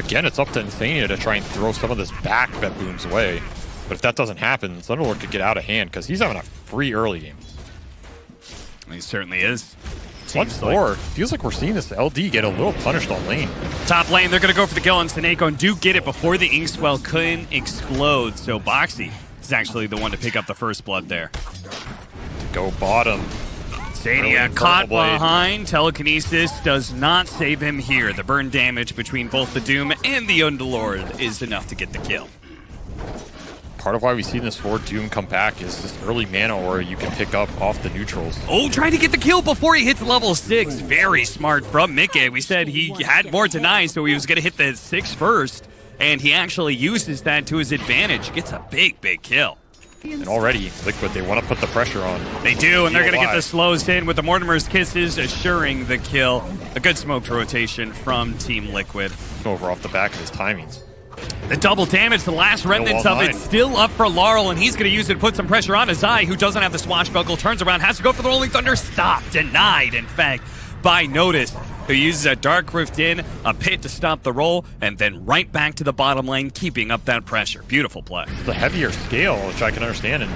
Again, it's up to Insania to try and throw some of this back BetBoom's way. But if that doesn't happen, Thunderlord could get out of hand because he's having a free early game. He certainly is. Once more, feels like we're seeing this LD get a little punished on lane. Top lane, they're going to go for the kill on Seneko and do get it before the Inkswell couldn't explode. So Boxy is actually the one to pick up the first blood there. Go bottom. Insania caught behind. Telekinesis does not save him here. The burn damage between both the Doom and the Underlord is enough to get the kill. Part of why we've seen this forward Doom come back is this early mana aura you can pick up off the neutrals. Oh, trying to get the kill before he hits level 6. Very smart from Mickey. We said he had more deny, so he was going to hit the 6 first, and he actually uses that to his advantage. Gets a big, big kill. And already, Liquid, they want to put the pressure on. They do, and they're going to get the slows in with the Mortimer's Kisses assuring the kill. A good smoked rotation from Team Liquid. Over off the back of his timings. The double damage, the last remnants of it, still up for Laurel, and he's going to use it to put some pressure on Azai, who doesn't have the swashbuckle, turns around, has to go for the Rolling Thunder. Stop. Denied, in fact, by Notice, who uses a Dark Rift in, a pit to stop the roll, and then right back to the bottom lane, keeping up that pressure. Beautiful play. It's a heavier scale, which I can understand, and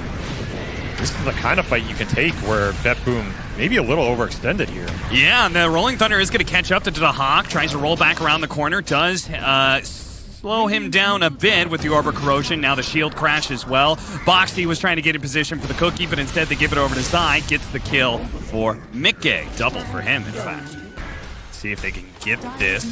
this is the kind of fight you can take where BetBoom maybe a little overextended here. Yeah, and the Rolling Thunder is going to catch up to the Hawk, tries to roll back around the corner, does slow him down a bit with the Orb of Corrosion. Now the shield crash as well. Boxy was trying to get in position for the cookie, but instead they give it over to Zai. Gets the kill for Mickey. Double for him, in fact. See if they can get this.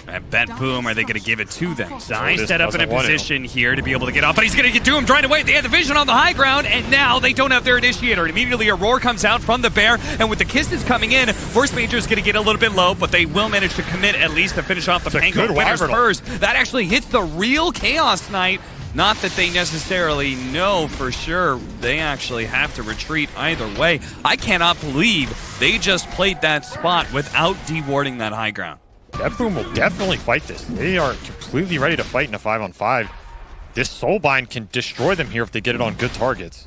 And BetBoom, are they going to give it to them? Zai set up in a position here to be able to get off, but he's going to get to him right away. They had the vision on the high ground, and now they don't have their initiator. And immediately a roar comes out from the bear, and with the kisses coming in, Force Major is going to get a little bit low, but they will manage to commit at least to finish off the Pango winners first. That actually hits the real Chaos Knight. Not that they necessarily know for sure. They actually have to retreat either way. I cannot believe they just played that spot without dewarding that high ground. BetBoom will definitely fight this. They are completely ready to fight in a 5-on-5. This Soulbind can destroy them here if they get it on good targets.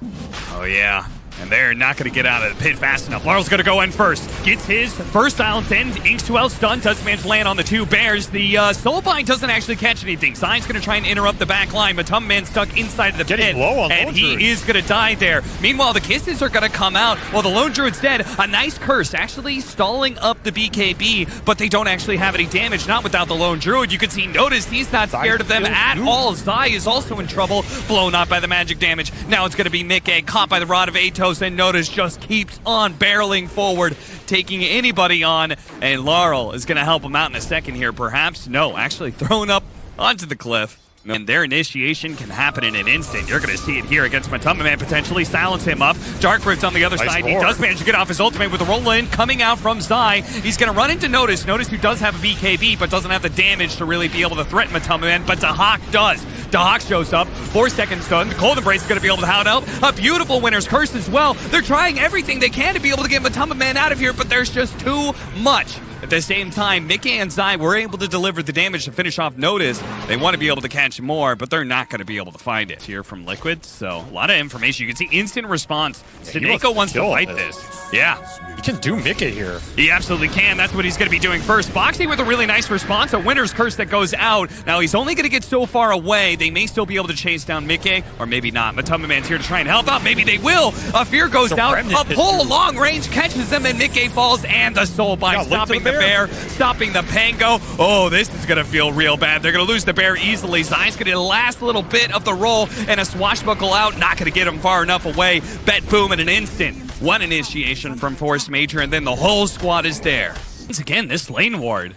Oh, yeah. And they're not going to get out of the pit fast enough. Laurel's going to go in first. Gets his first silence in. Inks2L stun. Does manage to land on the 2 bears. The Soulbind doesn't actually catch anything. Zai's going to try and interrupt the back line. But Man stuck inside of the pit. And he is going to die there. Meanwhile, the kisses are going to come out. While the Lone Druid's dead. A nice curse actually stalling up the BKB. But they don't actually have any damage. Not without the Lone Druid. You can see Notice he's not scared of them at all. Zai is also in trouble. Blown up by the magic damage. Now it's going to be Mickey caught by the Rod of Atos. And Notice just keeps on barreling forward, taking anybody on, and Laurel is going to help him out in a second here, perhaps. No, actually thrown up onto the cliff. And their initiation can happen in an instant. You're going to see it here against Matumbaman, potentially silence him up. Dark Rift on the other side. He does manage to get off his ultimate with the roll-in coming out from Zai. He's going to run into Notice. Notice who does have a BKB, but doesn't have the damage to really be able to threaten Matumbaman, but Dahak does. Dahak shows up. 4 seconds stun. The Cold Embrace is going to be able to hound out. A beautiful Winner's Curse as well. They're trying everything they can to be able to get Matumbaman out of here, but there's just too much. At the same time, Mickey and Zai were able to deliver the damage to finish off Notice. They want to be able to catch more, but they're not going to be able to find it here from Liquid. So a lot of information. You can see instant response. Seneko wants to fight this. Yeah. He can do Mickey here. He absolutely can. That's what he's going to be doing first. Boxy with a really nice response. A Winner's Curse that goes out. Now he's only going to get so far away. They may still be able to chase down Mickey, or maybe not. Matumbaman's here to try and help out. Maybe they will. A Fear goes out. A pull long range catches them, and Mickey falls, and the Soulbind stopping the bear, stopping the Pango. Oh, this is going to feel real bad. They're going to lose the bear easily. Zai's going to get the last little bit of the roll, and a swashbuckle out. Not going to get him far enough away. BetBoom in an instant. One initiation from Force Major, and then the whole squad is there. Once again, this lane ward.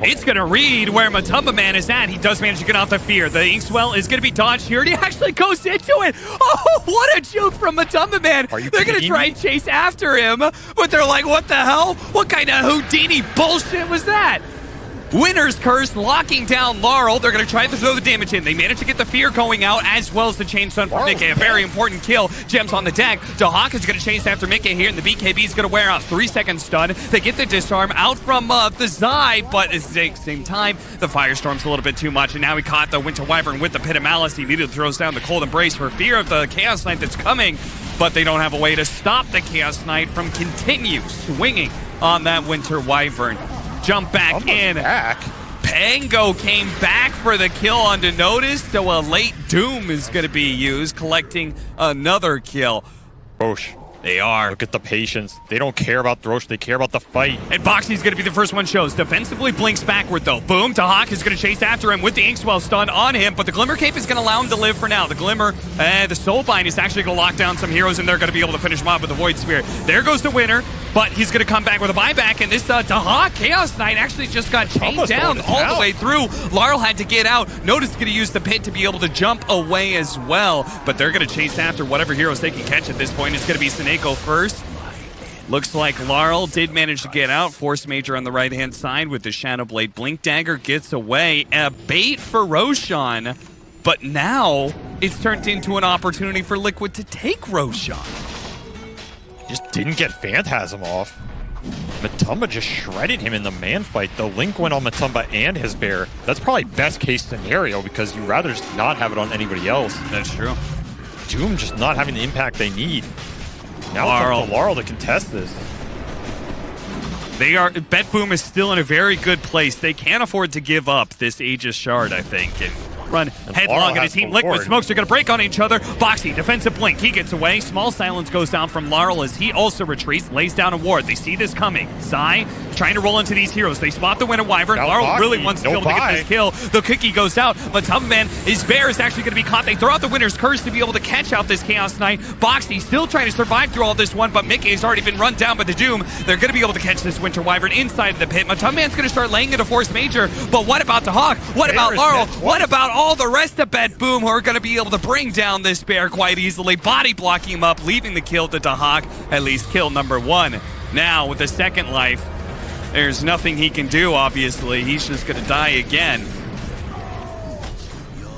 It's going to read where Matumbaman is at. He does manage to get off the Fear. The Inkswell is going to be dodged here, and he actually goes into it. Oh, what a juke from Matumbaman. They're going to try and chase after him, but they're like, what the hell? What kind of Houdini bullshit was that? Winner's Curse locking down Laurel. They're going to try to throw the damage in. They managed to get the Fear going out, as well as the Chain Stun for Mickey. A very important kill. Gems on the deck. Dahak is going to chase after Mickey here, and the BKB is going to wear out. 3-second stun. They get the disarm out from the Zai, but at the same time, the Firestorm's a little bit too much, and now he caught the Winter Wyvern with the Pit of Malice. He immediately throws down the Cold Embrace for fear of the Chaos Knight that's coming, but they don't have a way to stop the Chaos Knight from continue swinging on that Winter Wyvern. jump back Almost in. back. Pango came back for the kill onto notice, so a late Doom is going to be used, collecting another kill. Roche. They are. Look at the patience. They don't care about Roche. They care about the fight. And Boxy's going to be the first one shows. Defensively blinks backward, though. Boom, Tahak is going to chase after him with the Inkswell stun on him, but the Glimmer Cape is going to allow him to live for now. The Glimmer, the Soulbind is actually going to lock down some heroes, and they're going to be able to finish him off with the Void Spirit. There goes the winner, but he's going to come back with a buyback, and this Tahak Chaos Knight actually just got chained down all the way through. Larl had to get out. Notice going to use the pit to be able to jump away as well, but they're going to chase after whatever heroes they can catch at this point. It's going to be Seneko first. Looks like Larl did manage to get out. Force Major on the right-hand side with the Shadowblade. Blink Dagger gets away. A bait for Roshan. But now it's turned into an opportunity for Liquid to take Roshan. Just didn't get Phantasm off. Matumba just shredded him in the man fight. The link went on Matumba and his bear. That's probably best case scenario because you'd rather just not have it on anybody else. That's true. Doom just not having the impact they need. Now Larl. it's up to Larl to contest this. BetBoom is still in a very good place. They can't afford to give up this Aegis Shard, I think, and run headlong into Team Liquid. Smokes are going to break on each other. Boxy, defensive blink. He gets away. Small silence goes down from Larl as he also retreats, lays down a ward. They see this coming. Sai trying to roll into these heroes. They spot the winner Wyvern. Larl really wants to be able to get this kill. The cookie goes out, but Tubman, his bear is actually going to be caught. They throw out the winner's curse to be able to catch out this Chaos Knight. Boxy still trying to survive through all this one, but Mickey has already been run down by the Doom. They're going to be able to catch this Winter Wyvern inside of the pit. Matumman's going to start laying into Force Major, but what about the Hawk? What about Larl? What about all the rest of BetBoom who are going to be able to bring down this bear quite easily, body blocking him up, leaving the kill to Dahak, at least kill number one. Now, with the second life, there's nothing he can do, obviously. He's just going to die again.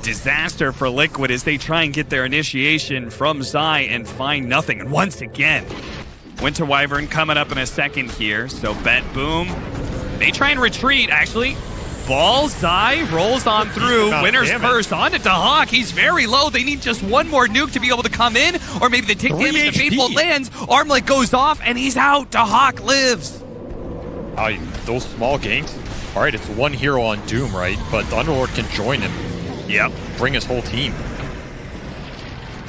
Disaster for Liquid as they try and get their initiation from Zai and find nothing. And once again, Winter Wyvern coming up in a second here, so BetBoom, they try and retreat, actually. Ball, Zai rolls on through. Winner's first onto Dahak. He's very low. They need just one more nuke to be able to come in, or maybe they take damage. The Faithful lands. Armlet goes off, and he's out. Dahak lives. Those small ganks. All right, it's one hero on Doom, right? But the Underlord can join him. Yep. Bring his whole team.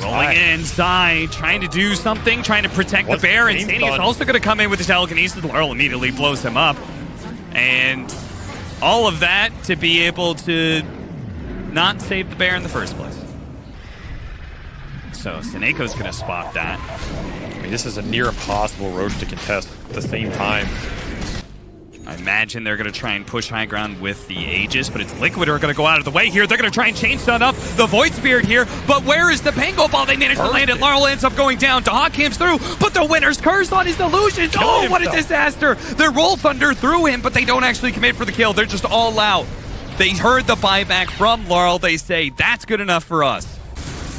Rolling in, Zai trying to do something, trying to protect the bear, and Sania's also going to come in with the telekinesis. Larl immediately blows him up. And all of that to be able to not save the bear in the first place. So Seneco's going to spot that. I mean, this is a near impossible Roche to contest at the same time. I imagine they're going to try and push high ground with the Aegis, but it's Liquid who are going to go out of the way here. They're going to try and chain stun up the Void Spirit here, but where is the Pango Ball? They managed to land it. Larl ends up going down. Dahak comes through, but the winner's curse on his illusions. Oh, what a disaster. Their Roll Thunder through him, but they don't actually commit for the kill. They're just all out. They heard the buyback from Larl. They say, that's good enough for us.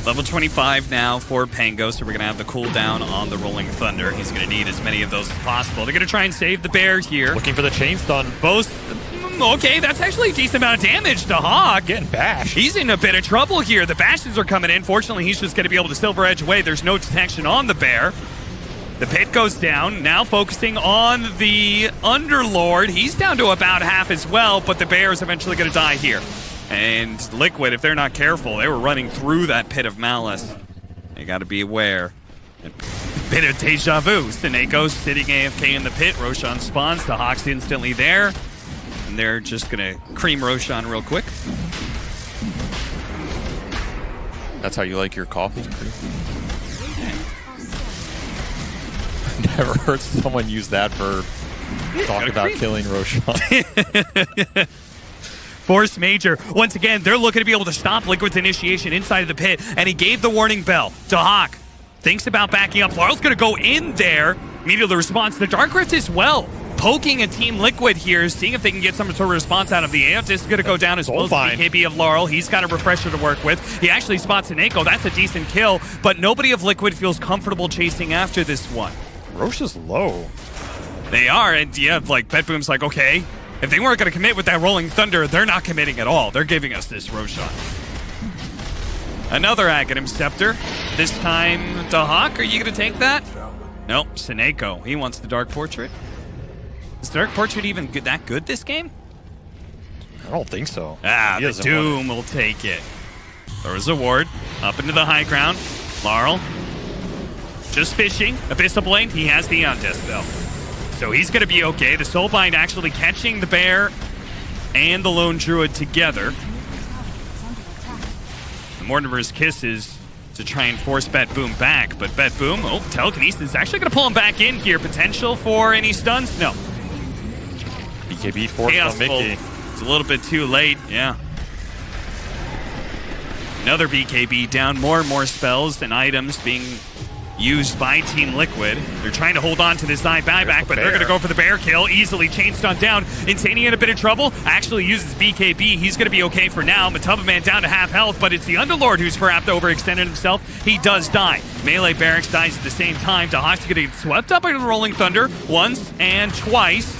Level 25 now for Pango, so we're going to have the cooldown on the Rolling Thunder. He's going to need as many of those as possible. They're going to try and save the bear here. Looking for the chain stun. Both. Okay, that's actually a decent amount of damage to Hawk. Getting bashed. He's in a bit of trouble here. The bastions are coming in. Fortunately, he's just going to be able to Silver Edge away. There's no detection on the bear. The pit goes down, now focusing on the Underlord. He's down to about half as well, but the bear is eventually going to die here. And Liquid, if they're not careful, they were running through that pit of malice. They got to be aware. A bit of deja vu. Seneko sitting AFK in the pit. Roshan spawns. The Hawk's instantly there. And they're just going to cream Roshan real quick. That's how you like your coffee? Never heard someone use that for talk about killing Roshan. Force Major, once again, they're looking to be able to stop Liquid's initiation inside of the pit, and he gave the warning bell to Hawk. Thinks about backing up. Larl's going to go in there. Immediately response. The Dark Rift as well. Poking a Team Liquid here, seeing if they can get some sort of response out of the Aeon. This is going to go down as well as the BKB of Larl. He's got a refresher to work with. He actually spots Seneko. That's a decent kill, but nobody of Liquid feels comfortable chasing after this one. Roche is low. They are, and yeah, like, BetBoom's like, okay, if they weren't going to commit with that Rolling Thunder, they're not committing at all. They're giving us this Roshan. Another Aghanim Scepter. This time, Dahak, are you going to take that? Nope, Seneko. He wants the Dark Portrait. Is Dark Portrait even that good this game? I don't think so. The Doom will take it. Throws a ward up into the high ground. Larl just fishing. Abyssal Blade, he has the Undispel. So he's going to be okay. The Soulbind actually catching the bear and the Lone Druid together. The Mortimer's Kisses to try and force BetBoom back, but BetBoom, Telekinesis is actually going to pull him back in here. Potential for any stuns? No. BKB forced on Mickey. It's a little bit too late, yeah. Another BKB down, more and more spells and items being used by Team Liquid. They're trying to hold on to this eye buyback, but they're going to go for the bear kill. Easily chain stun down. Insania in a bit of trouble. Actually uses BKB. He's going to be okay for now. Matumba Man down to half health, but it's the Underlord who's perhaps overextended himself. He does die. Melee Barracks dies at the same time. Dahak's going to get swept up by the Rolling Thunder once and twice.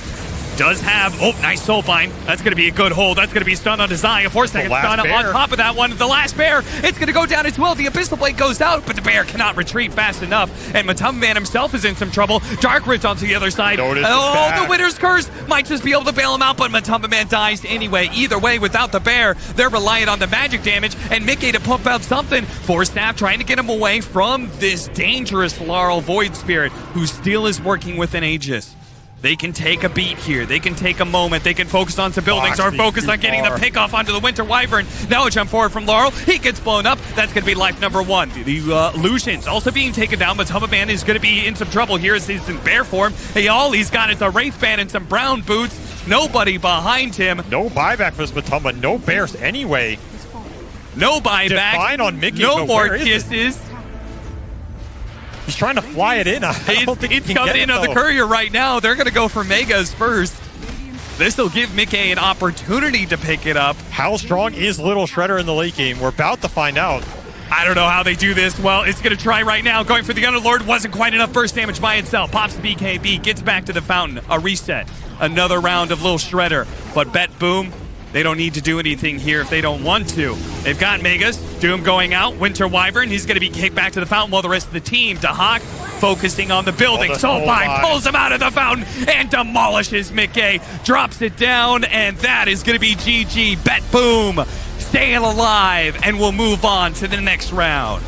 Does have, nice Soulbind. That's going to be a good hold. That's going to be stunned on his eye. A 4-second stun on top of that one. The last bear, it's going to go down as well. The Abyssal Blade goes out, but the bear cannot retreat fast enough. And Matumba Man himself is in some trouble. Dark Ridge onto the other side. The Winter's Curse might just be able to bail him out, but Matumba Man dies anyway. Either way, without the bear, they're reliant on the magic damage and Mickey to pump out something. Force Staff trying to get him away from this dangerous Larl Void Spirit, who still is working with an Aegis. They can take a beat here. They can take a moment. They can focus on some buildings or focus on getting the pick off onto the Winter Wyvern. Now a jump forward from Laurel. He gets blown up. That's going to be life number one. The Lucian's also being taken down, but Matumba Man is going to be in some trouble here as he's in bear form. All he's got is a Wraith Band and some brown boots. Nobody behind him. No buyback for this Matumba. No bears anyway. No buyback. Define on Mickey. No more kisses. He's trying to fly it in. It's coming in on the courier right now. They're going to go for Megas first. This will give Mickey an opportunity to pick it up. How strong is Little Shredder in the late game? We're about to find out. I don't know how they do this. Well, it's going to try right now. Going for the Underlord. Wasn't quite enough burst damage by itself. Pops the BKB. Gets back to the fountain. A reset. Another round of Little Shredder. But BetBoom, they don't need to do anything here if they don't want to. They've got Megas. Doom going out. Winter Wyvern. He's going to be kicked back to the fountain while the rest of the team. Dahak focusing on the building. Soulbind pulls him out of the fountain and demolishes Mickey. Drops it down, and that is going to be GG. BetBoom staying alive, and we'll move on to the next round.